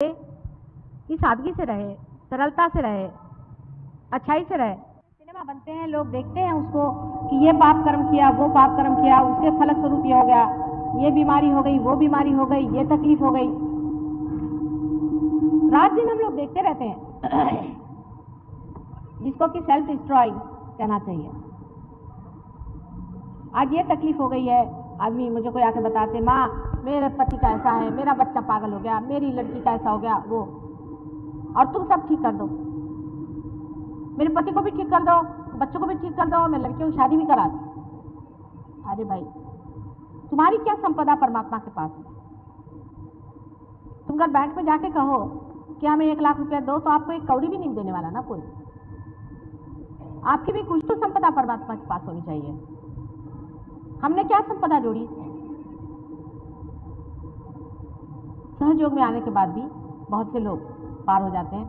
कि सादगी से रहे, सरलता से रहे, अच्छाई से रहे। सिनेमा बनते हैं, लोग देखते हैं उसको कि ये पाप कर्म किया, वो पाप कर्म किया, उसके फलस्वरूप ये हो गया, ये बीमारी हो गई, वो बीमारी हो गई, ये तकलीफ हो गई। रात दिन हम लोग देखते रहते हैं जिसको कि सेल्फ डिस्ट्रॉय कहना चाहिए। आज ये तकलीफ हो गई है, आदमी मुझे कोई आके बताते, माँ मेरे पति का ऐसा है, मेरा बच्चा पागल हो गया, मेरी लड़की का ऐसा हो गया, वो, और तुम सब ठीक कर दो, मेरे पति को भी ठीक कर दो, बच्चों को भी ठीक कर दो, मैं लड़कियों की शादी भी करा दूं। अरे भाई, तुम्हारी क्या संपदा परमात्मा के पास है? तुम अगर बैंक में जाके कहो कि हमें 1 लाख रुपया दो, तो आपको 1 कौड़ी भी नहीं देने वाला ना कोई। आपकी भी कुछ तो संपदा परमात्मा के पास होनी चाहिए। हमने क्या संपदा जोड़ी? सहयोग में आने के बाद भी बहुत से लोग पार हो जाते हैं।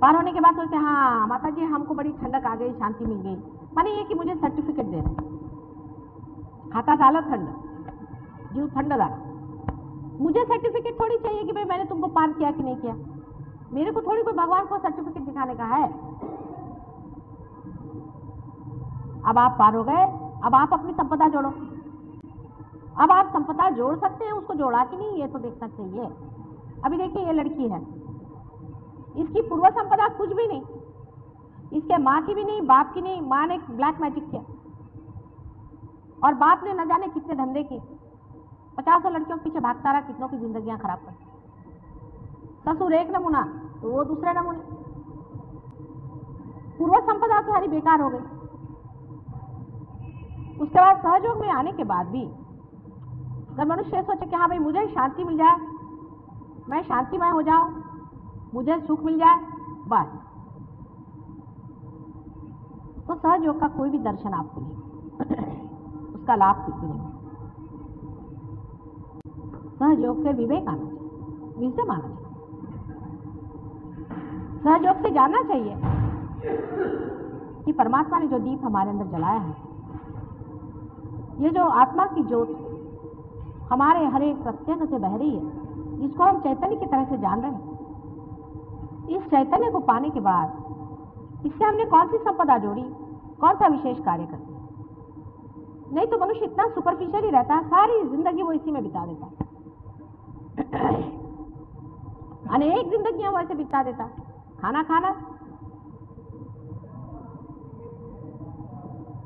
पार होने के बाद सोचते हैं, हाँ माता जी हमको बड़ी ठंडक आ गई, शांति मिल गई। माने ये कि मुझे सर्टिफिकेट दे रहे, खाता डालो ठंड, जीव ठंड डाला। मुझे सर्टिफिकेट थोड़ी चाहिए कि भाई मैंने तुमको पार किया कि नहीं किया। मेरे को थोड़ी कोई भगवान को सर्टिफिकेट दिखाने का है। अब आप पार हो गए, अब आप अपनी संपदा जोड़ो। अब आप संपदा जोड़ सकते हैं, उसको जोड़ा कि नहीं ये तो देखना चाहिए। अभी देखिए, ये लड़की है, इसकी पूर्व संपदा कुछ भी नहीं, इसके माँ की भी नहीं, बाप की नहीं। माँ ने ब्लैक मैजिक किया और बाप ने न जाने कितने धंधे किए, 50 लड़कियों के पीछे भागता रहा, कितनों की जिंदगियां खराब कर। ससुर एक नमूना तो वो दूसरे नमूने। पूर्व संपदा तो सारी बेकार हो गई। उसके बाद सहयोग में आने के बाद भी अगर मनुष्य सोचे कि हाँ भाई मुझे शांति मिल जाए, मैं शांतिमय हो जाऊं, मुझे सुख मिल जाए, बस, तो सहयोग का कोई भी दर्शन आपको नहीं उसका लाभ कुछ भी नहीं। सहयोग से विवेक आना चाहिए, विजडम आना चाहिए। सहयोग से जानना चाहिए कि परमात्मा ने जो दीप हमारे अंदर जलाया है, ये जो आत्मा की ज्योत हमारे हर एक प्रत्यंग से बह रही है, जिसको हम चैतन्य की तरह से जान रहे हैं, इस चैतन्य को पाने के बाद इससे हमने कौन सी संपदा जोड़ी, कौन सा विशेष कार्य कर दिया? नहीं तो मनुष्य इतना सुपरफिशियल ही रहता है, सारी जिंदगी वो इसी में बिता देता है। अनेक जिंदगियां वो ऐसे बिता देता है। खाना खाना,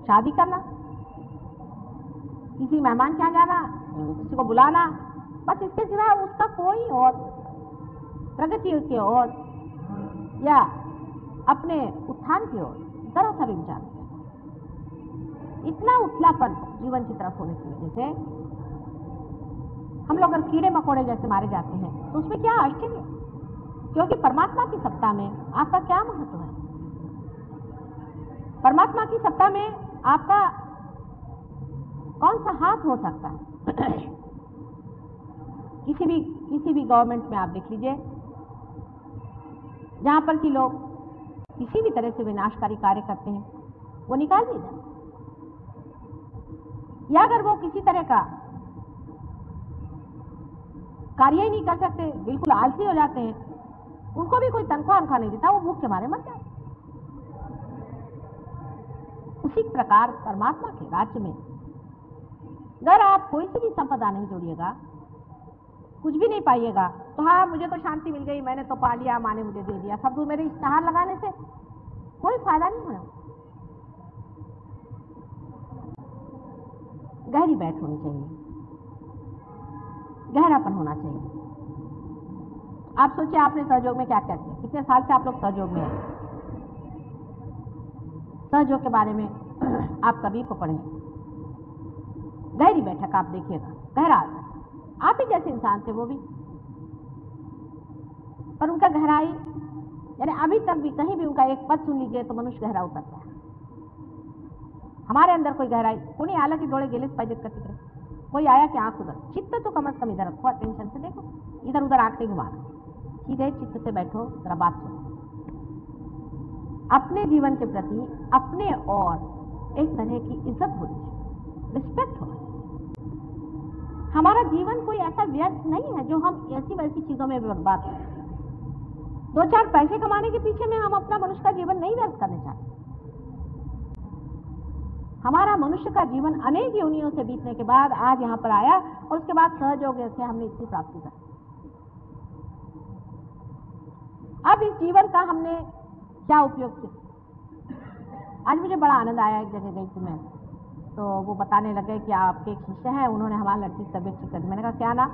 शादी करना, किसी मेहमान के यहाँ जाना, किसी को बुलाना, बस इसके सिवा उसका कोई और प्रगति की ओर या अपने उत्थान की ओर जरा सा भी विचार नहीं। इतना उथलापन जीवन की तरफ होने की वजह से हम लोग अगर कीड़े मकोड़े जैसे मारे जाते हैं, तो उसमें क्या आश्चर्य? क्योंकि परमात्मा की सत्ता में आपका क्या महत्व है? परमात्मा की सत्ता में आपका कौन सा हाथ हो सकता है? किसी भी गवर्नमेंट में आप देख लीजिए, जहां पर कि लोग किसी भी तरह से विनाशकारी कार्य करते हैं, वो निकाल दिए जाते, या अगर वो किसी तरह का कार्य ही नहीं कर सकते, बिल्कुल आलसी हो जाते हैं, उनको भी कोई तनख्वाह उनका नहीं देता, वो भूख के मारे मर जाते। उसी प्रकार परमात्मा के राज्य में अगर आप कोई सी भी संपदा नहीं जोड़िएगा, कुछ भी नहीं पाइएगा, तो हाँ मुझे तो शांति मिल गई, मैंने तो पा लिया, माँ ने मुझे दे दिया, सब मेरे इश्तेहार लगाने से कोई फायदा नहीं होगा। गहरी बैठ होनी चाहिए, गहरापन होना चाहिए। आप सोचिए, आपने सहयोग में क्या कहते हैं? कितने साल से आप लोग सहयोग में हैं? सहयोग के बारे में आप कभी को पढ़ें, गहरी बैठक आप देखिएगा, गहरा आप ही जैसे इंसान थे वो भी, पर उनका गहराई, यानी अभी तक भी कहीं भी उनका एक पद सुन लीजिए तो मनुष्य गहरा उतरता है। हमारे अंदर कोई गहराई कोई आला की डोळे गेलेच पाहिजेत का तिकडे? कोई आया कि आंख उधर, चित्त तो कम से कम इधर रखो, अटेंशन से देखो, इधर उधर आंख नहीं घुमाना, सीधे चित्त से बैठो, जरा बात सुनो। अपने जीवन के प्रति अपने और एक तरह की इज्जत होनी चाहिए, रिस्पेक्ट होना। हमारा जीवन कोई ऐसा व्यर्थ नहीं है जो हम ऐसी वैसी चीजों में बर्बाद करें। 2-4 पैसे कमाने के पीछे में हम अपना मनुष्य का जीवन नहीं व्यर्थ करने चाहते। हमारा मनुष्य का जीवन अनेक योनियों से बीतने के बाद आज यहाँ पर आया और उसके बाद सहयोग से हमने इतनी प्राप्ति कर। अब इस जीवन का हमने क्या उपयोग किया? आज मुझे बड़ा आनंद आया। एक जगह गई थी मैं, तो वो बताने लगे कि आपके एक शिष्य हैं, उन्होंने हमारी लड़की की तबीयत ठीक कर दी। मैंने कहा क्या नाम?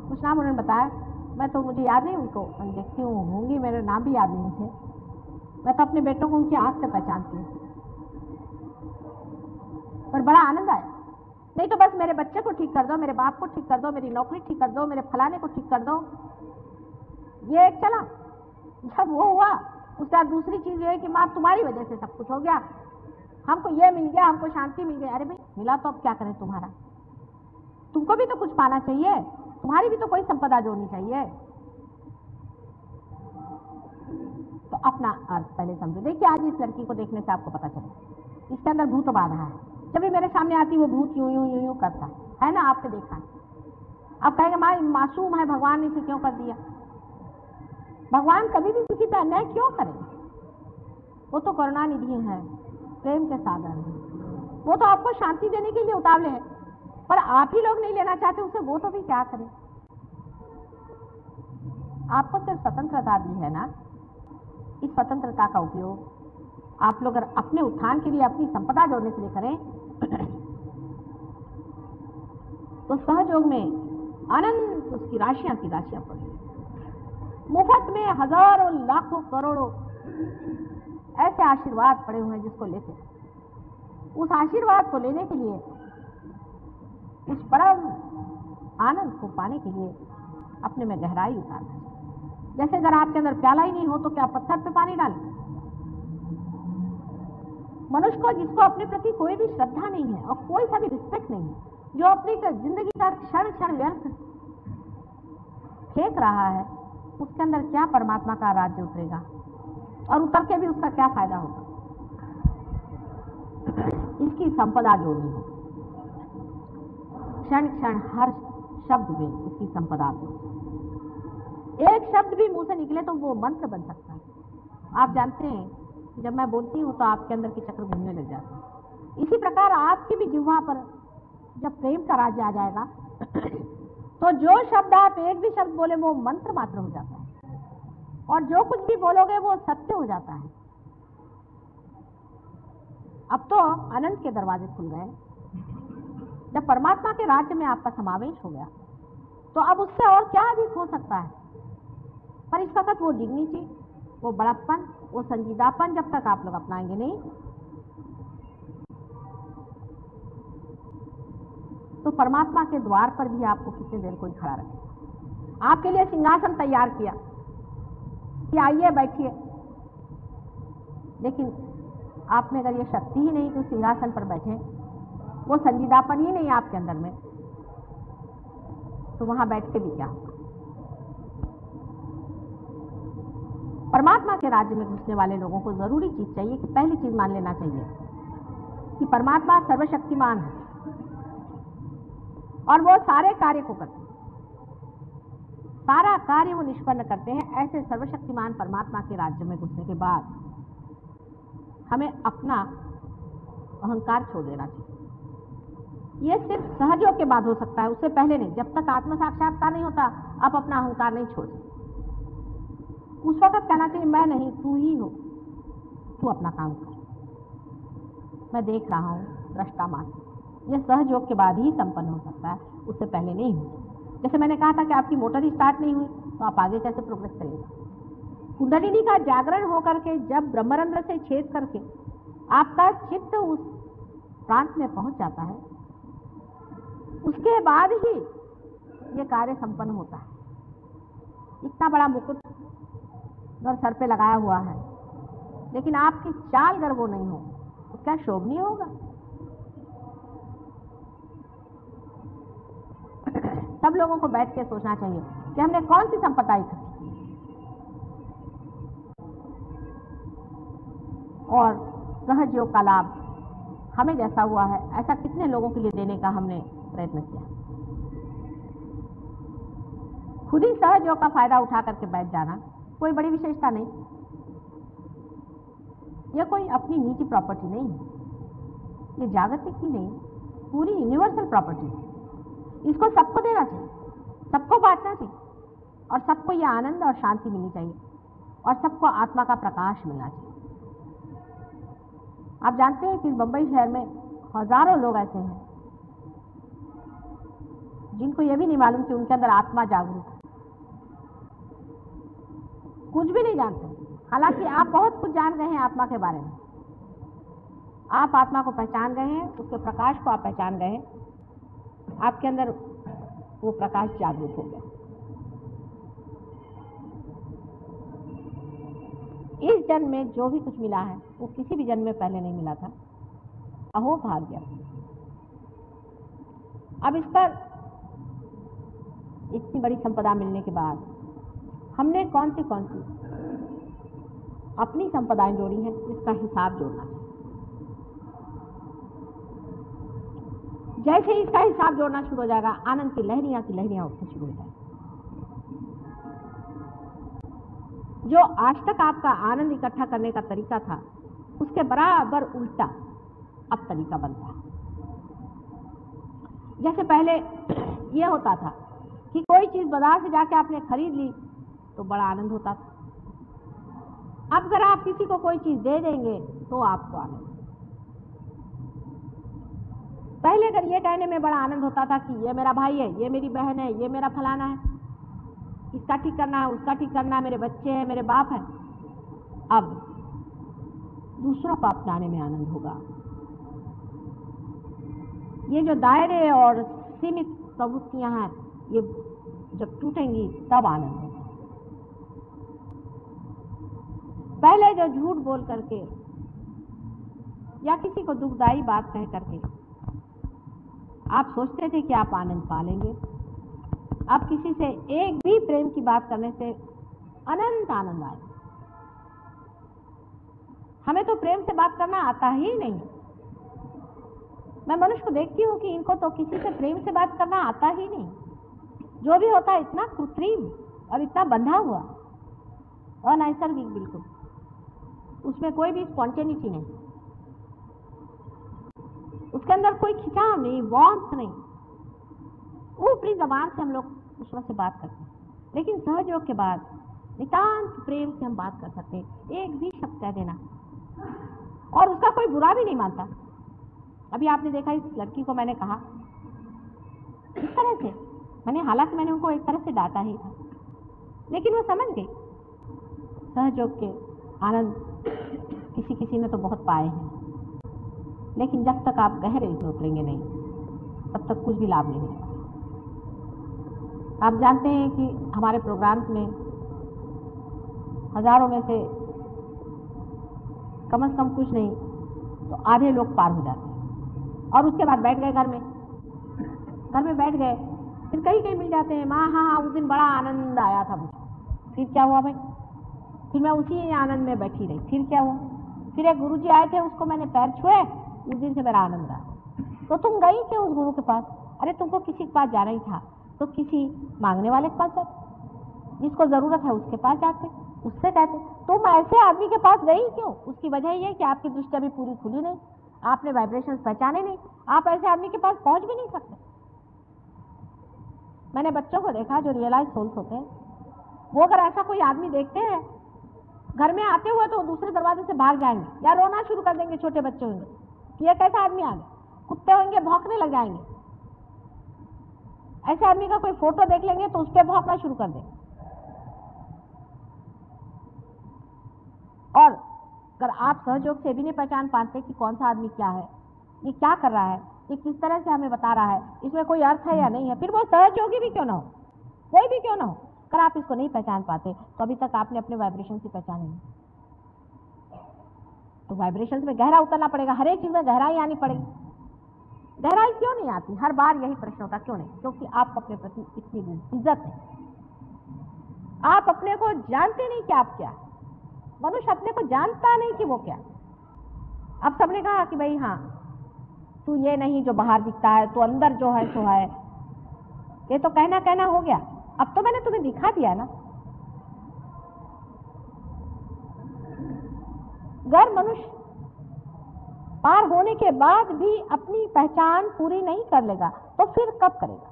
कुछ नाम उन्होंने बताया, मैं तो मुझे याद नहीं उनको, मैं देखती हूँ होंगी, मेरे नाम भी याद नहीं मुझे। मैं तो अपने बेटों को उनकी आँख से पहचानती हूँ। पर बड़ा आनंद आया। नहीं तो बस मेरे बच्चे को ठीक कर दो, मेरे बाप को ठीक कर दो, मेरी नौकरी ठीक कर दो, मेरे फलाने को ठीक कर दो, ये एक चला। जब वो हुआ उसके बाद दूसरी चीज ये है कि माँ तुम्हारी वजह से सब कुछ हो गया, हमको ये मिल गया, हमको शांति मिल गई। अरे भाई मिला तो अब क्या करें तुम्हारा? तुमको भी तो कुछ पाना चाहिए, तुम्हारी भी तो कोई संपदा जोड़नी चाहिए। तो अपना अर्थ पहले समझो। देखिए आज इस लड़की को देखने से आपको पता चले इसके अंदर भूत बाधा है। जब भी मेरे सामने आती वो भूत यूं यूं यूं यूं करता है ना, आपने देखा है। अब कहेंगे माँ मासूम है, भगवान ने इसे क्यों कर दिया? भगवान कभी भी किसी पे अन्याय क्यों करें? वो तो करुणा निधि है, प्रेम के सागर है। वो तो आपको शांति देने के लिए उतावले हैं, पर आप ही लोग नहीं लेना चाहते उसे, वो तो भी क्या करें? आपको सिर्फ स्वतंत्रता दी है ना, इस स्वतंत्रता का उपयोग आप लोग अगर अपने उत्थान के लिए, अपनी संपदा जोड़ने के लिए करें तो सहयोग में अनंत उसकी राशियां की राशियां पड़ी। मुफ्त में हजारों लाखों करोड़ों ऐसे आशीर्वाद पड़े हुए हैं जिसको लेते, उस आशीर्वाद को लेने के लिए, उस परम आनंद को पाने के लिए अपने में गहराई उतारना। जैसे अगर आपके अंदर प्याला ही नहीं हो तो क्या पत्थर पे पानी डालें? मनुष्य को जिसको अपने प्रति कोई भी श्रद्धा नहीं है और कोई सा भी रिस्पेक्ट नहीं है, जो अपनी जिंदगी का क्षण क्षण व्यर्थ फेंक रहा है, उसके अंदर क्या परमात्मा का राज्य उतरेगा? और उतर के भी उसका क्या फायदा होगा? इसकी संपदा जोड़नी हो, क्षण क्षण हर शब्द में इसकी संपदा जोड़नी। एक शब्द भी मुंह से निकले तो वो मंत्र बन सकता है। आप जानते हैं जब मैं बोलती हूँ तो आपके अंदर के चक्र घूमने लग जाते हैं। इसी प्रकार आपकी भी जिह्वा पर जब प्रेम का राज्य आ जाएगा तो जो शब्द आप एक भी शब्द बोले वो मंत्र मात्र हो जाता है, और जो कुछ भी बोलोगे वो सत्य हो जाता है। अब तो अनंत के दरवाजे खुल गए। जब परमात्मा के राज्य में आपका समावेश हो गया तो अब उससे और क्या अधिक हो सकता है? पर इस वक्त वो डिग्निटी, वो बड़प्पन, वो संजीदापन जब तक आप लोग अपनाएंगे नहीं तो परमात्मा के द्वार पर भी आपको कितने देर कोई खड़ा रखेगा। आपके लिए सिंहासन तैयार किया कि आइए बैठिए, लेकिन आप में अगर ये शक्ति ही नहीं कि उस सिंहासन पर बैठे, वो संजीदापन ही नहीं आपके अंदर में, तो वहां बैठ के भी क्या होगा? परमात्मा के राज्य में घुसने वाले लोगों को जरूरी चीज चाहिए कि पहली चीज मान लेना चाहिए कि परमात्मा सर्वशक्तिमान है और वो सारे कार्य को करते हैं, सारा कार्य वो निष्पन्न करते हैं। ऐसे सर्वशक्तिमान परमात्मा के राज्य में घुसने के बाद हमें अपना अहंकार छोड़ देना चाहिए। ये सिर्फ सहयोग के बाद हो सकता है, उससे पहले नहीं। जब तक आत्म साक्षात्कार नहीं होता आप अपना अहंकार नहीं छोड़ सकते। उस वक्त कहना चाहिए मैं नहीं, तू ही हो, तू अपना काम कर, मैं देख रहा हूँ, दृष्टा मात्र। यह सहयोग के बाद ही संपन्न हो सकता है, उससे पहले नहीं हो। जैसे मैंने कहा था कि आपकी मोटर ही स्टार्ट नहीं हुई तो आप आगे कैसे प्रोग्रेस करेंगे? कुंडलिनी का जागरण होकर के जब ब्रह्मरंध्र से छेद करके आपका चित्त उस प्रांत में पहुंच जाता है, उसके बाद ही ये कार्य संपन्न होता है। इतना बड़ा मुकुट अगर सर पे लगाया हुआ है लेकिन आपकी चाल अगर वो नहीं हो तो क्या शोभनीय होगा? सब लोगों को बैठ के सोचना चाहिए कि हमने कौन सी संपदा इकट्ठी की और सहयोग का लाभ हमें जैसा हुआ है ऐसा कितने लोगों के लिए देने का हमने प्रयत्न किया। खुद ही सहयोग का फायदा उठा करके बैठ जाना कोई बड़ी विशेषता नहीं। यह कोई अपनी निजी प्रॉपर्टी नहीं है, ये जागतिक ही नहीं, पूरी यूनिवर्सल प्रॉपर्टी है। इसको सबको देना चाहिए, सबको बांटना चाहिए और सबको यह आनंद और शांति मिलनी चाहिए और सबको आत्मा का प्रकाश मिलना चाहिए। आप जानते हैं कि बंबई शहर में हजारों लोग ऐसे हैं जिनको यह भी नहीं मालूम कि उनके अंदर आत्मा जागरूक है, कुछ भी नहीं जानते। हालांकि आप बहुत कुछ जान गए हैं आत्मा के बारे में, आप आत्मा को पहचान गए हैं, उसके प्रकाश को आप पहचान गए हैं, आपके अंदर वो प्रकाश जागरूक हो गया। इस जन्म में जो भी कुछ मिला है वो किसी भी जन्म में पहले नहीं मिला था। अहो भाग्य। अब इस पर इतनी बड़ी संपदा मिलने के बाद हमने कौन सी अपनी संपदाएं जोड़ी हैं, इसका हिसाब जोड़ना है। जैसे ही इसका हिसाब जोड़ना शुरू हो जाएगा, आनंद की लहरियां उठनी शुरू हो जाएगी। जो आज तक आपका आनंद इकट्ठा करने का तरीका था, उसके बराबर उल्टा अब तरीका बनता है। जैसे पहले यह होता था कि कोई चीज बाजार से जाके आपने खरीद ली तो बड़ा आनंद होता था। अब अगर आप किसी को कोई चीज दे देंगे तो आपको आनंद। पहले अगर ये कहने में बड़ा आनंद होता था कि ये मेरा भाई है, ये मेरी बहन है, ये मेरा फलाना है, इसका ठीक करना है, उसका ठीक करना है, मेरे बच्चे हैं, मेरे बाप हैं। अब दूसरों को अपनाने में आनंद होगा। ये जो दायरे और सीमित प्रवृत्तियां हैं, ये जब टूटेंगी तब आनंद होगा। पहले जो झूठ बोल करके या किसी को दुखदाई बात कह करके आप सोचते थे कि आप आनंद पा लेंगे, अब किसी से एक भी प्रेम की बात करने से अनंत आनंद आए। हमें तो प्रेम से बात करना आता ही नहीं। मैं मनुष्य को देखती हूँ कि इनको तो किसी से प्रेम से बात करना आता ही नहीं। जो भी होता है इतना कृत्रिम और इतना बंधा हुआ, अनैसर्गिक बिल्कुल, उसमें कोई भी स्पॉन्टेनिटी नहीं, उसके अंदर कोई खिंचाव नहीं, वार्मथ नहीं। ऊपरी जबान से हम लोग दूसरों से बात करते हैं, लेकिन सहयोग के बाद नितांत प्रेम से हम बात कर सकते हैं। एक भी शब्द कह देना और उसका कोई बुरा भी नहीं मानता। अभी आपने देखा इस लड़की को मैंने कहा इस तरह से, हालांकि मैंने उनको एक तरह से डांटा ही था, लेकिन वो समझ गई। सहयोग के आनंद किसी किसी ने तो बहुत पाए हैं, लेकिन जब तक आप गहरे से उतरेंगे नहीं तब तक कुछ भी लाभ नहीं मिलेगा। आप जानते हैं कि हमारे प्रोग्राम्स में हजारों में से कम से कम कुछ नहीं तो आधे लोग पार हो जाते हैं और उसके बाद बैठ गए घर में बैठ गए, फिर कहीं कहीं मिल जाते हैं। माँ हाँ उस दिन बड़ा आनंद आया था मुझे। फिर क्या हुआ भाई? फिर मैं उसी आनंद में बैठी रही। फिर क्या हुआ? फिर एक गुरुजी आए थे, उसको मैंने पैर छुए, उस दिन से मेरा आनंद आया। तो तुम गई क्यों उस गुरु के पास? अरे तुमको किसी के पास जाना ही था तो किसी मांगने वाले के पास जाते, जिसको जरूरत है उसके पास जाते, उससे कहते। तुम ऐसे आदमी के पास गई क्यों? उसकी वजह ये कि आपकी दृष्टि अभी पूरी खुली नहीं, आपने वाइब्रेशंस पहचाने नहीं, आप ऐसे आदमी के पास पहुंच भी नहीं सकते। मैंने बच्चों को देखा जो रियलाइज सोल्स होते हैं, वो अगर ऐसा कोई आदमी देखते हैं घर में आते हुए तो दूसरे दरवाजे से भाग जाएंगे या रोना शुरू कर देंगे। छोटे बच्चे होंगे कि ये कैसा आदमी आ गया, कुत्ते होंगे भौंकने लग जाएंगे। ऐसे आदमी का कोई फोटो देख लेंगे तो उस पर भौंकना शुरू कर देंगे। और अगर आप सहयोग से भी नहीं पहचान पाते कि कौन सा आदमी क्या है, ये क्या कर रहा है, ये किस तरह से हमें बता रहा है, इसमें कोई अर्थ है या नहीं है, फिर वो सहयोगी भी क्यों ना हो, कोई भी क्यों ना हो, अगर आप इसको नहीं पहचान पाते तो अभी तक आपने अपने वाइब्रेशन से पहचाने नहीं। तो वाइब्रेशन में गहरा उतरना पड़ेगा, हर एक चीज में गहराई आनी पड़ेगी। गहराई क्यों नहीं आती? हर बार यही प्रश्न होता, क्यों नहीं? क्योंकि आप अपने प्रति इतनी इज्जत है, आप अपने को जानते नहीं कि आप क्या। मनुष्य अपने को जानता नहीं कि वो क्या। अब सबने कहा कि भाई हाँ तू ये नहीं जो बाहर दिखता है, तू अंदर जो है सो है। ये तो कहना कहना हो गया, अब तो मैंने तुम्हें दिखा दिया ना। अगर मनुष्य पार होने के बाद भी अपनी पहचान पूरी नहीं कर लेगा तो फिर कब करेगा?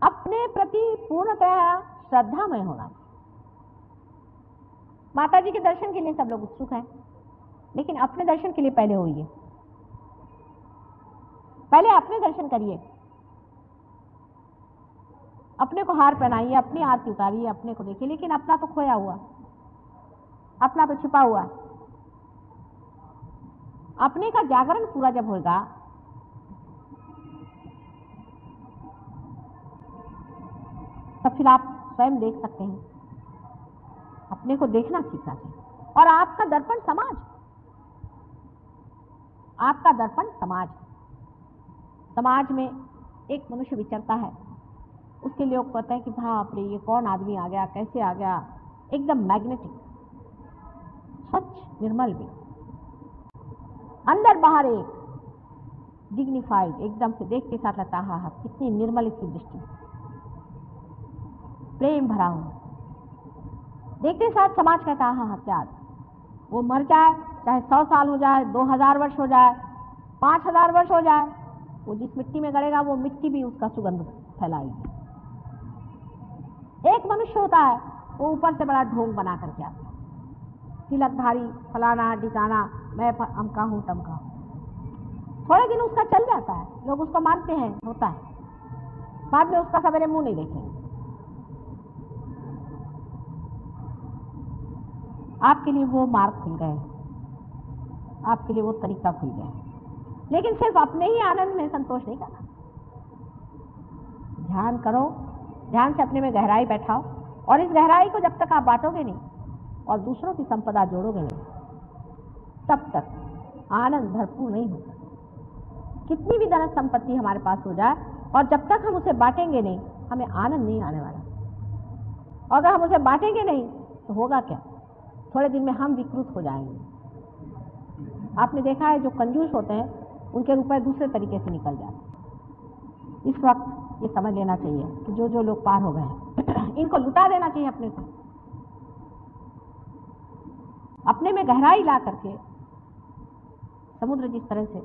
अपने प्रति पूर्णतः श्रद्धामय होना। माता जी के दर्शन के लिए सब लोग उत्सुक हैं, लेकिन अपने दर्शन के लिए पहले होइए, पहले अपने दर्शन करिए, अपने को हार पहनाइए, अपनी आरती उतारिए, अपने को देखिए। लेकिन अपना तो खोया हुआ, अपना तो छिपा हुआ। अपने का जागरण पूरा जब होगा तब फिर आप स्वयं देख सकते हैं। अपने को देखना सीखना चाहिए। और आपका दर्पण समाज, आपका दर्पण समाज। समाज में एक मनुष्य विचरता है, उसके लोग कहते हैं कि बाप रे ये कौन आदमी आ गया, कैसे आ गया, एकदम मैग्नेटिक, स्वच्छ निर्मल भी, अंदर बाहर एक डिग्निफाइड, एकदम से देख के साथ लगता है हाँ कितनी निर्मल इसकी दृष्टि, प्रेम भरा हुआ। देखते साथ समाज कहता है हाँ क्या, वो मर जाए चाहे 100 साल हो जाए, 2000 वर्ष हो जाए, 5000 वर्ष हो जाए, वो जिस मिट्टी में गड़ेगा वो मिट्टी भी उसका सुगंध फैलाएगी। एक मनुष्य होता है वो ऊपर से बड़ा ढोंग बना करके आता है, तिलकधारी, फलाना ढिकाना, मैं अमका हूं टमका हूं। थोड़े दिन उसका चल जाता है, लोग उसको मानते हैं, होता है, बाद में उसका सवेरे मुंह नहीं देखेंगे। आपके लिए वो मार्ग खुल गए, आपके लिए वो तरीका खुल गया। लेकिन सिर्फ अपने ही आनंद में संतोष नहीं करना। ध्यान करो, ध्यान से अपने में गहराई बैठाओ, और इस गहराई को जब तक आप बांटोगे नहीं और दूसरों की संपदा जोड़ोगे नहीं, तब तक आनंद भरपूर नहीं होगा। कितनी भी धन संपत्ति हमारे पास हो जाए और जब तक हम उसे बांटेंगे नहीं, हमें आनंद नहीं आने वाला। और अगर हम उसे बांटेंगे नहीं तो होगा क्या? थोड़े दिन में हम विकृत हो जाएंगे। आपने देखा है जो कंजूस होते हैं उनके रुपए दूसरे तरीके से निकल जाते हैं। इस वक्त ये समझ लेना चाहिए कि जो जो लोग पार हो गए हैं इनको लुटा देना चाहिए अपने को, अपने में गहराई ला करके। समुद्र जिस तरह से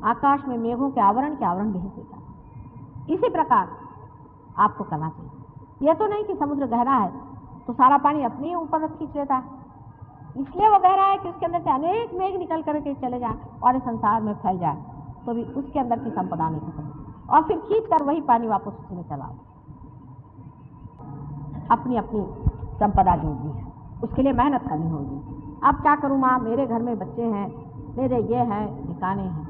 आकाश में मेघों के आवरण भेज देता है, इसी प्रकार आपको करना चाहिए। यह तो नहीं कि समुद्र गहरा है तो सारा पानी अपने ही ऊपर खींच लेता है, इसलिए वो गहरा है कि उसके अंदर से अनेक मेघ निकल करके चले जाए और इस संसार में फैल जाए, तो भी उसके अंदर की संपदा नहीं खत्म, और फिर खींच कर वही पानी वापस उसी में चलाओ। अपनी अपनी संपदा जोड़नी है, उसके लिए मेहनत करनी होगी। अब क्या करूँ माँ, मेरे घर में बच्चे हैं, मेरे ये हैं, ठिकाने हैं,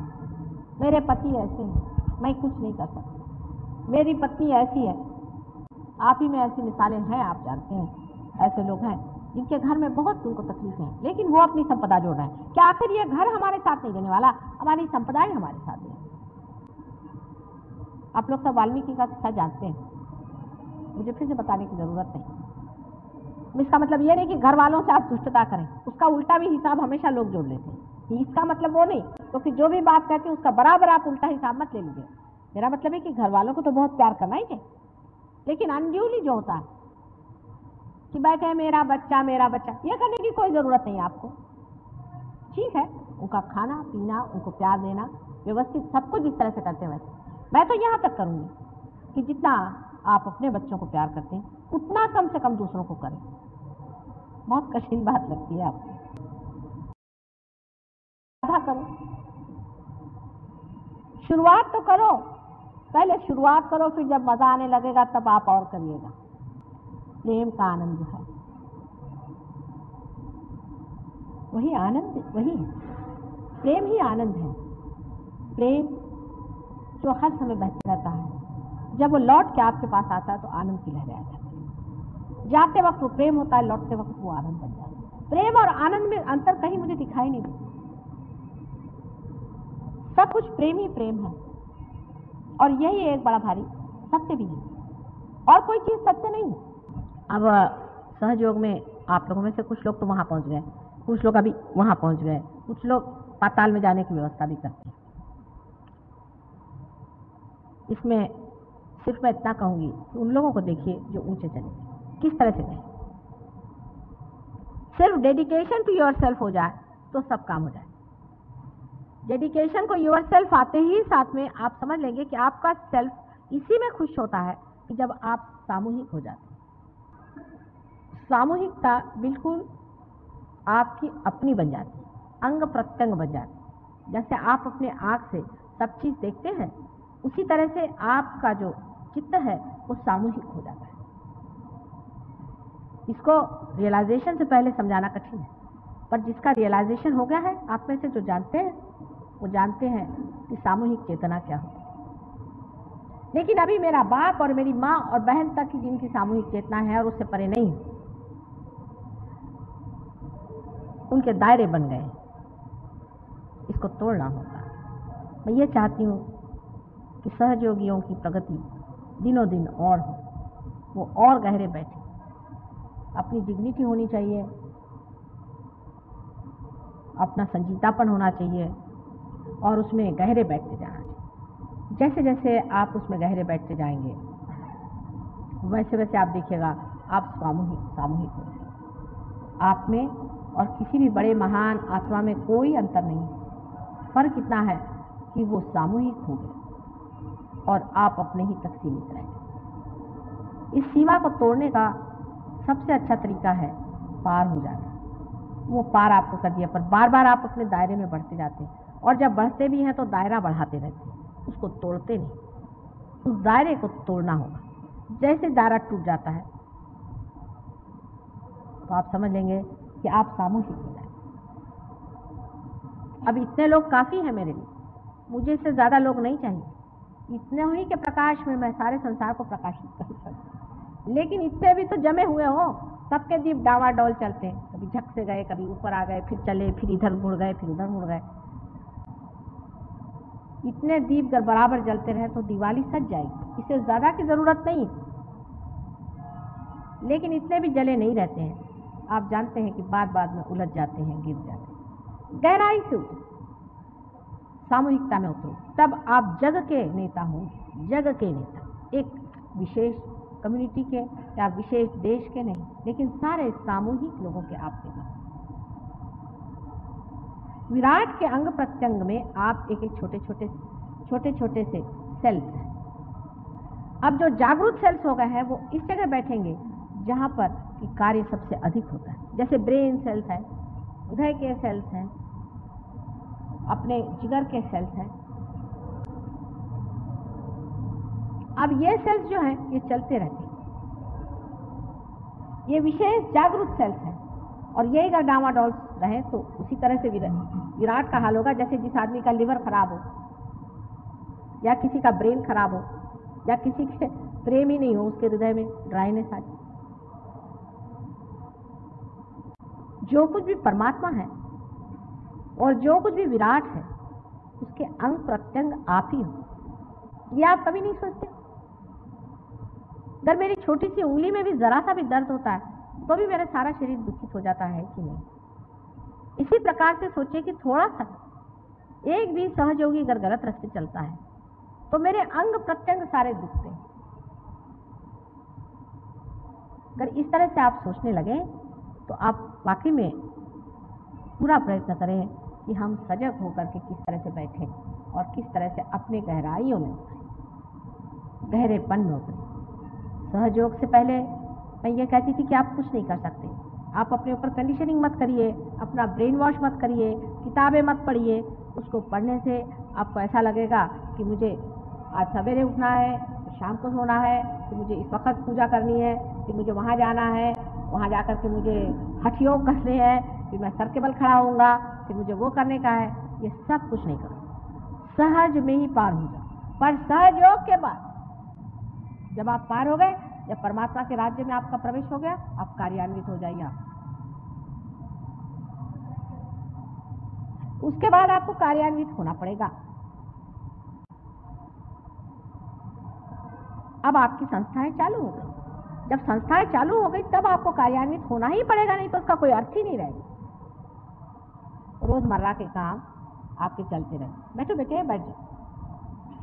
मेरे पति ऐसे हैं, मैं कुछ नहीं कर सकती, मेरी पत्नी ऐसी है। आप ही में ऐसी मिसालें हैं, आप जानते हैं, ऐसे लोग हैं जिनके घर में बहुत उनको तकलीफें हैं, लेकिन वो अपनी संपदा जोड़ रहे हैं। क्या आखिर ये घर हमारे साथ नहीं देने वाला? हमारी संपदाएं हमारे साथ दें। आप लोग सब वाल्मीकि का किस्सा जानते हैं, मुझे फिर से बताने की जरूरत नहीं। इसका मतलब ये नहीं कि घर वालों से आप दुष्टता करें, उसका उल्टा भी हिसाब हमेशा लोग जोड़ लेते हैं। इसका मतलब वो नहीं, तो फिर जो भी बात कहते हैं उसका बराबर आप उल्टा हिसाब मत ले लीजिए। मेरा मतलब है कि घर वालों को तो बहुत प्यार करना ही चाहिए, लेकिन अनड्यूली जो होता है कि बैठे हैं मेरा बच्चा, ये करने की कोई जरूरत नहीं है आपको। ठीक है, उनका खाना पीना, उनको प्यार देना, व्यवस्थित सब कुछ जिस तरह से करते हैं वैसे। मैं तो यहाँ तक करूँगी कि जितना आप अपने बच्चों को प्यार करते हैं उतना कम से कम दूसरों को करें। बहुत कठिन बात लगती है आपको, आधा करो, शुरुआत तो करो, पहले शुरुआत करो, फिर जब मजा आने लगेगा तब आप और करिएगा। प्रेम का आनंद जो है वही आनंद, वही है प्रेम ही आनंद है। प्रेम जो हर समय बहता रहता है, जब वो लौट के आपके पास आता है तो आनंद की लहरें आ जाती है। जाते वक्त वो प्रेम होता है, लौटते वक्त वो आनंद बन जाता है। प्रेम और आनंद में अंतर कहीं मुझे दिखाई नहीं देता, सब कुछ प्रेम ही प्रेम है, और यही एक बड़ा भारी सत्य भी है, और कोई चीज सत्य नहीं है। अब सहयोग में आप लोगों में से कुछ लोग तो वहां पहुंच गए, कुछ लोग अभी वहां पहुंच गए, कुछ लोग पाताल में जाने की व्यवस्था भी करते हैं। इसमें सिर्फ मैं इतना कहूँगी कि उन लोगों को देखिए जो ऊंचे चले गए, किस तरह से गए। सिर्फ डेडिकेशन टू योर सेल्फ हो जाए तो सब काम हो जाए। डेडिकेशन को योर सेल्फ आते ही साथ में आप समझ लेंगे कि आपका सेल्फ इसी में खुश होता है कि जब आप सामूहिक हो जाते हैं। सामूहिकता बिल्कुल आपकी अपनी बन जाती है, अंग प्रत्यंग बन जाती है। जैसे आप अपने आँख से सब चीज़ देखते हैं, उसी तरह से आपका जो चित्त है वो सामूहिक हो जाता है। इसको रियलाइजेशन से पहले समझाना कठिन है, पर जिसका रियलाइजेशन हो गया है, आप में से जो जानते हैं वो जानते हैं कि सामूहिक चेतना क्या होती है। लेकिन अभी मेरा बाप और मेरी माँ और बहन तक की जिनकी सामूहिक चेतना है और उससे परे नहीं, उनके दायरे बन गए, इसको तोड़ना होगा। मैं ये चाहती हूँ कि सहयोगियों की प्रगति दिनों दिन और हो, वो और गहरे बैठे। अपनी डिग्निटी होनी चाहिए, अपना संजीतापन होना चाहिए और उसमें गहरे बैठते जाना चाहिए। जैसे जैसे आप उसमें गहरे बैठते जाएंगे वैसे वैसे आप देखिएगा आप सामूहिक हो जाएंगे। आप में और किसी भी बड़े महान आत्मा में कोई अंतर नहीं है। फर्क इतना है कि वो सामूहिक हो गए और आप अपने ही तक सीमित रहेंगे। इस सीमा को तोड़ने का सबसे अच्छा तरीका है पार हो जाना। वो पार आपको कर दिया, पर बार बार आप अपने दायरे में बढ़ते जाते हैं, और जब बढ़ते भी हैं तो दायरा बढ़ाते रहते हैं, उसको तोड़ते नहीं। उस दायरे को तोड़ना होगा। जैसे दायरा टूट जाता है तो आप समझ लेंगे कि आप सामूहिक हो जाए। अब इतने लोग काफ़ी हैं मेरे लिए, मुझे इससे ज़्यादा लोग नहीं चाहिए। इतने ही के प्रकाश में मैं सारे संसार को प्रकाशित कर सकती, लेकिन इतने भी तो जमे हुए हो, सबके दीप डावाडोल चलते हैं, कभी झक से गए, कभी ऊपर आ गए, फिर चले, फिर इधर मुड़ गए, फिर उधर मुड़ गए। इतने दीप अगर बराबर जलते रहे तो दिवाली सज जाएगी, इससे ज़्यादा की ज़रूरत नहीं। लेकिन इतने भी जले नहीं रहते हैं, आप जानते हैं कि बाद में उलझ जाते हैं, गिर जाते हैं। गहराई से उतरो, सामूहिकता में उतरो, तब आप जग के नेता होंगे। जग के नेता, एक विशेष कम्युनिटी के या विशेष देश के नहीं, लेकिन सारे सामूहिक लोगों के आप नेता। विराट के अंग प्रत्यंग में आप एक एक छोटे छोटे से सेल्स हैं। अब जो जागरूक सेल्स हो गए हैं वो इस जगह बैठेंगे जहाँ पर कि कार्य सबसे अधिक होता है। जैसे ब्रेन सेल्स है, हृदय के सेल्स हैं, अपने जिगर के सेल्स हैं। अब ये सेल्स जो हैं ये चलते रहते हैं, ये विशेष जागरूक सेल्स हैं, और यही अगर डामाडोल रहे तो उसी तरह से विराट का हाल होगा। जैसे जिस आदमी का लिवर खराब हो, या किसी का ब्रेन खराब हो, या किसी के प्रेम ही नहीं हो, उसके हृदय में ड्राइनेस आ जाए। जो कुछ भी परमात्मा है और जो कुछ भी विराट है, उसके अंग प्रत्यंग आप ही हो। ये आप कभी नहीं सोचते। अगर मेरी छोटी सी उंगली में भी जरा सा भी दर्द होता है तो भी मेरा सारा शरीर दुखित हो जाता है कि नहीं। इसी प्रकार से सोचिए कि थोड़ा सा एक भी सहयोगी अगर गलत रास्ते चलता है तो मेरे अंग प्रत्यंग सारे दुखते हैं। अगर इस तरह से आप सोचने लगे तो आप वाकई में पूरा प्रयत्न करें कि हम सजग होकर के किस तरह से बैठें और किस तरह से अपने गहराइयों में उतरें, गहरेपन में उतरें। सहयोग से पहले मैं ये कहती थी कि आप कुछ नहीं कर सकते। आप अपने ऊपर कंडीशनिंग मत करिए, अपना ब्रेन वॉश मत करिए, किताबें मत पढ़िए। उसको पढ़ने से आपको ऐसा लगेगा कि मुझे आज सवेरे उठना है, शाम को सोना है, कि मुझे इस वक्त पूजा करनी है, कि मुझे वहाँ जाना है, वहाँ जाकर के मुझे हठ योग करने हैं, फिर मैं सर के बल खड़ा होऊंगा, फिर मुझे वो करने का है। ये सब कुछ नहीं करो, सहज में ही पार हो जाओ। पर सहयोग के बाद जब आप पार हो गए, जब परमात्मा के राज्य में आपका प्रवेश हो गया, आप कार्यान्वित हो जाइए। उसके बाद आपको कार्यान्वित होना पड़ेगा। अब आपकी संस्थाएं चालू हो गई। जब संस्थाएं चालू हो गई तब आपको कार्यान्वित होना ही पड़ेगा, नहीं तो उसका कोई अर्थ ही नहीं रहेगा। रोजमर्रा के काम आपके चलते रहे। बैठो बेटे, बैठ जाओ।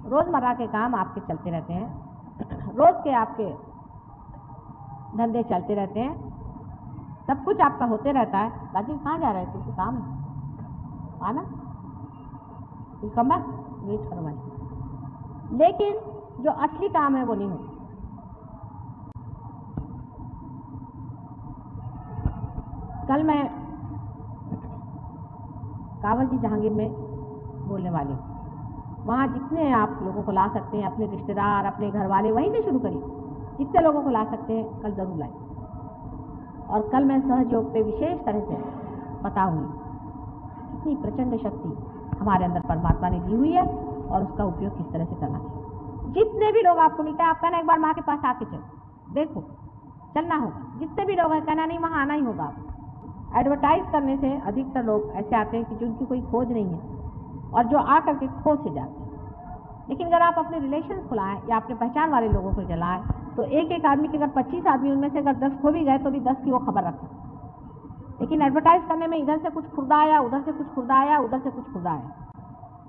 रोजमर्रा के काम आपके चलते रहते हैं, रोज के आपके धंधे चलते रहते हैं, सब कुछ आपका होते रहता है। राजीव कहाँ जा रहे थे? काम है आना, कम वेट करो भाई। लेकिन जो असली काम है वो नहीं होता। कल मैं कावल जी जहांगीर में बोलने वाली हूँ। वहाँ जितने आप लोगों को ला सकते हैं, अपने रिश्तेदार, अपने घर वाले, वहीं से शुरू करिए। जितने लोगों को ला सकते हैं कल जरूर लाइए। और कल मैं सहयोग पे विशेष तरह से बताऊंगी कितनी प्रचंड शक्ति हमारे अंदर परमात्मा ने दी हुई है और उसका उपयोग किस तरह से करना चाहिए। जितने भी लोग आपको मिलते हैं, आप कहना एक बार माँ के पास आके चलो, देखो, चलना होगा। जितने भी लोग हैं, कहना नहीं वहाँ आना ही होगा आपको। एडवर्टाइज करने से अधिकतर लोग ऐसे आते हैं कि जिनकी कोई खोज नहीं है और जो आकर के खोज से जाते हैं। लेकिन अगर आप अपने रिलेशन खुलाएं या अपने पहचान वाले लोगों को जलाएं तो एक एक आदमी के अगर 25 आदमी उनमें से अगर 10 खो भी गए तो भी 10 की वो खबर रखते हैं। लेकिन एडवर्टाइज करने में इधर से कुछ खुर्दा आया, उधर से कुछ खुर्दा आया, उधर से कुछ खुर्दा आया,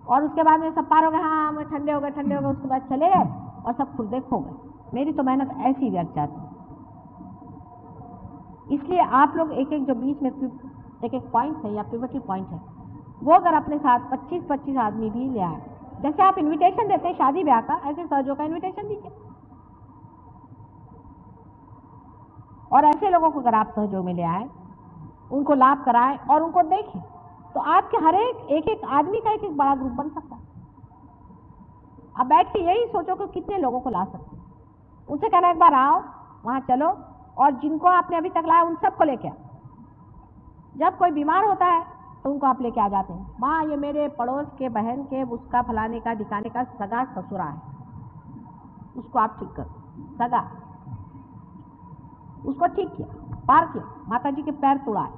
और उसके बाद में सब पार हो गए, हाँ हम ठंडे हो गए, उसके बाद चले गए और सब खुर्दे खो गए। मेरी तो मेहनत ऐसी व्यर्थ जाती है। इसलिए आप लोग एक एक जो बीच में एक एक पॉइंट है या पिवटल पॉइंट है, वो अगर अपने साथ 25-25 आदमी भी ले आए, जैसे आप इनविटेशन देते हैं शादी ब्याह का, ऐसे सहयोग का इनविटेशन दीजिए। और ऐसे लोगों को अगर आप सहयोग में ले आए, उनको लाभ कराएं और उनको देखें, तो आपके हर एक एक आदमी का एक एक बड़ा ग्रुप बन सकता है। अब बैठ के यही सोचो कि कितने लोगों को ला सकते हैं। उनसे कहना एक बार आओ, वहां चलो, और जिनको आपने अभी तक लाया उन सबको लेके आओ। जब कोई बीमार होता है तो उनको आप लेके आ जाते हैं। माँ ये मेरे पड़ोस के बहन के उसका फलाने का ढिकाने का सगा ससुरा है, उसको आप ठीक करो। सगा, उसको ठीक किया, पार किया, माता जी के पैर तोड़ाए,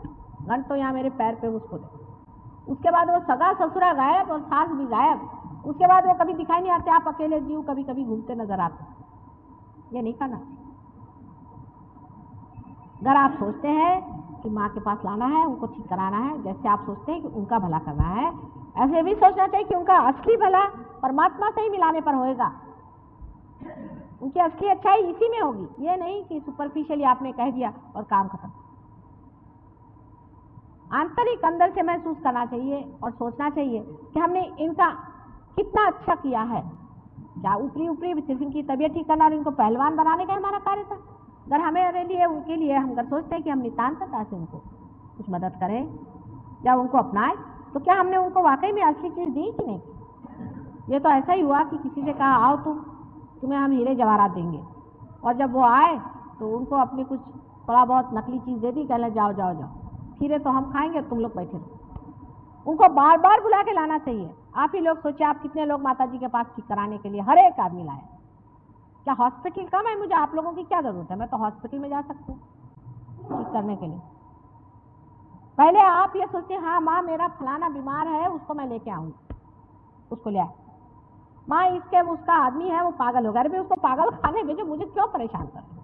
घंटों यहाँ मेरे पैर पे उसको दे। उसके बाद वो सगा ससुरा गायब और सास भी गायब। उसके बाद वो कभी दिखाई नहीं आते, आप अकेले जीव कभी कभी घूमते नजर आते। ये नहीं करना चाहिए। अगर आप सोचते हैं कि माँ के पास लाना है, उनको ठीक कराना है, जैसे आप सोचते हैं कि उनका भला करना है, ऐसे भी सोचना चाहिए कि उनका असली भला परमात्मा से ही मिलाने पर होएगा। उनकी असली अच्छाई इसी में होगी। ये नहीं कि सुपरफिशियली आपने कह दिया और काम खत्म। आंतरिक अंदर से महसूस करना चाहिए और सोचना चाहिए कि हमने इनका कितना अच्छा किया है। क्या ऊपरी ऊपरी सिर्फ इनकी तबीयत ठीक करना और इनको पहलवान बनाने का हमारा कार्य था? अगर हमारे लिए उनके लिए हम अगर सोचते हैं कि हम नितान्तता से उनको कुछ मदद करें या उनको अपनाएं, तो क्या हमने उनको वाकई में असली चीज़ दी कि नहीं? ये तो ऐसा ही हुआ कि किसी से कहा आओ तुम्हें हम हीरे जवाहरात देंगे, और जब वो आए तो उनको अपनी कुछ थोड़ा बहुत नकली चीज़ दे दी, कहने जाओ जाओ जाओ, हीरे तो हम खाएंगे, तुम लोग बैठे रहो। उनको बार बार बुला के लाना चाहिए। आप ही लोग सोचिए, आप कितने लोग माता जी के पास ठीक कराने के लिए हर एक आदमी लाए। क्या हॉस्पिटल कम है? मुझे आप लोगों की क्या जरूरत है? मैं तो हॉस्पिटल में जा सकती हूँ ठीक करने के लिए। पहले आप ये सोचिए, हाँ माँ मेरा फलाना बीमार है, उसको मैं लेके आऊंगी, उसको ले आए। माँ इसके उसका आदमी है वो पागल हो गया, अरे उसको पागल खाने भेजो, मुझे क्यों परेशान कर रहे?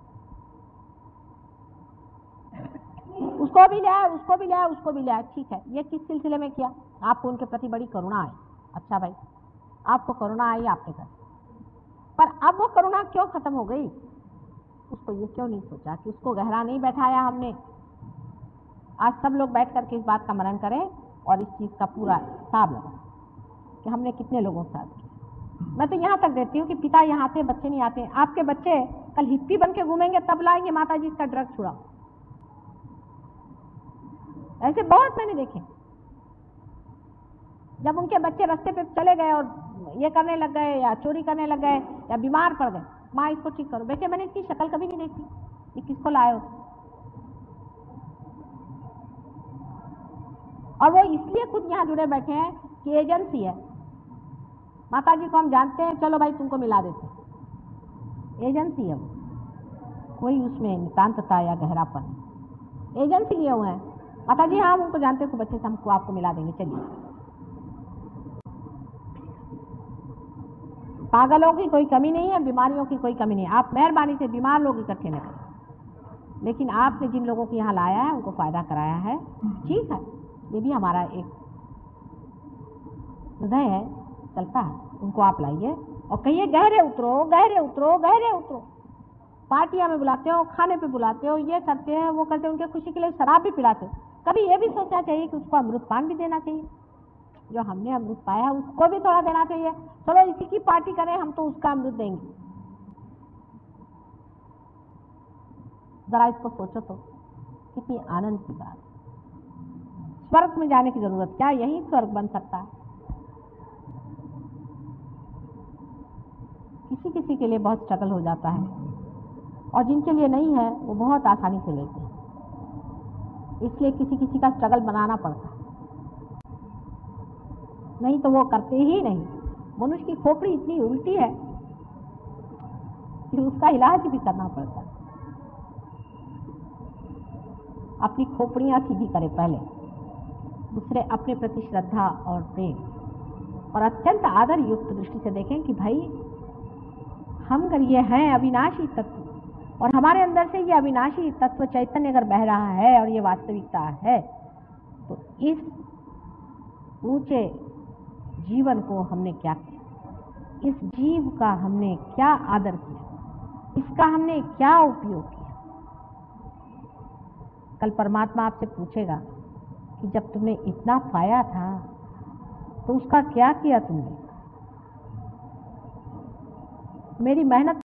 उसको भी ले आए, उसको भी ले आए, उसको भी ले आए। ठीक है, ये किस सिलसिले में किया? आपको उनके प्रति बड़ी करुणा आई। अच्छा भाई, आपको करुणा आई आपके घर, पर अब वो करुणा क्यों खत्म हो गई? उसको ये क्यों नहीं सोचा कि उसको गहरा नहीं बैठाया हमने? आज सब लोग बैठ करके इस बात का मनन करें और इस चीज़ का पूरा हिसाब लगाएं कि हमने कितने लोगों के साथ किया। मैं तो यहाँ तक देती हूँ कि पिता यहाँ आते, बच्चे नहीं आते। आपके बच्चे कल हिप्पी बन के घूमेंगे, तब लाएंगे माता जी इसका ड्रग छुड़ाओ। ऐसे बहुत मैंने देखे। जब उनके बच्चे रास्ते पे चले गए और ये करने लग गए या चोरी करने लग गए या बीमार पड़ गए, माँ इसको ठीक करो। बेटे मैंने इसकी शक्ल कभी नहीं देखी, ये किसको लाए हो? और वो इसलिए खुद यहाँ जुड़े बैठे हैं कि एजेंसी है। माता जी को हम जानते हैं, चलो भाई तुमको मिला देते हैं। एजेंसी है वो, कोई उसमें नितान्तता या गहरापन। एजेंसी लिए हुए हैं। माता जी हाँ हम उनको जानते हैं, खूब अच्छे से हमको आपको मिला देंगे, चलिए। पागलों की कोई कमी नहीं है, बीमारियों की कोई कमी नहीं है। आप मेहरबानी से बीमार लोग इकट्ठे न करें, लेकिन आपने जिन लोगों को यहाँ लाया है उनको फायदा कराया है, ठीक है, ये भी हमारा एक हृदय है, चलता है। उनको आप लाइए और कहिए गहरे उतरो, गहरे उतरो, गहरे उतरो। पार्टियां में बुलाते हो, खाने पे बुलाते हो, ये करते हैं वो करते हैं, उनके खुशी के लिए शराब भी पिलाते हो। कभी ये भी सोचना चाहिए कि उसको अमृतपान भी देना चाहिए, जो हमने अमृत पाया उसको भी थोड़ा देना चाहिए। चलो इसी की पार्टी करें, हम तो उसका अमृत देंगे। जरा इसको सोचो तो कितनी आनंद की बात। स्वर्ग में जाने की जरूरत क्या, यही स्वर्ग बन सकता है। किसी किसी के लिए बहुत स्ट्रगल हो जाता है, और जिनके लिए नहीं है वो बहुत आसानी से लेते हैं। इसलिए किसी किसी का स्ट्रगल बनाना पड़ता है, नहीं तो वो करते ही नहीं। मनुष्य की खोपड़ी इतनी उल्टी है कि उसका इलाज भी करना पड़ता है। अपनी खोपड़ियां सीधी करें पहले, दूसरे अपने प्रति श्रद्धा और प्रेम और अत्यंत आदर युक्त दृष्टि से देखें कि भाई हम अगर ये हैं अविनाशी तत्व, और हमारे अंदर से ये अविनाशी तत्व चैतन्य अगर बह रहा है और ये वास्तविकता है, तो इस ऊंचे जीवन को हमने क्या किया, इस जीव का हमने क्या आदर किया, इसका हमने क्या उपयोग किया। कल परमात्मा आपसे पूछेगा कि जब तुमने इतना पाया था तो उसका क्या किया तुमने। मेरी मेहनत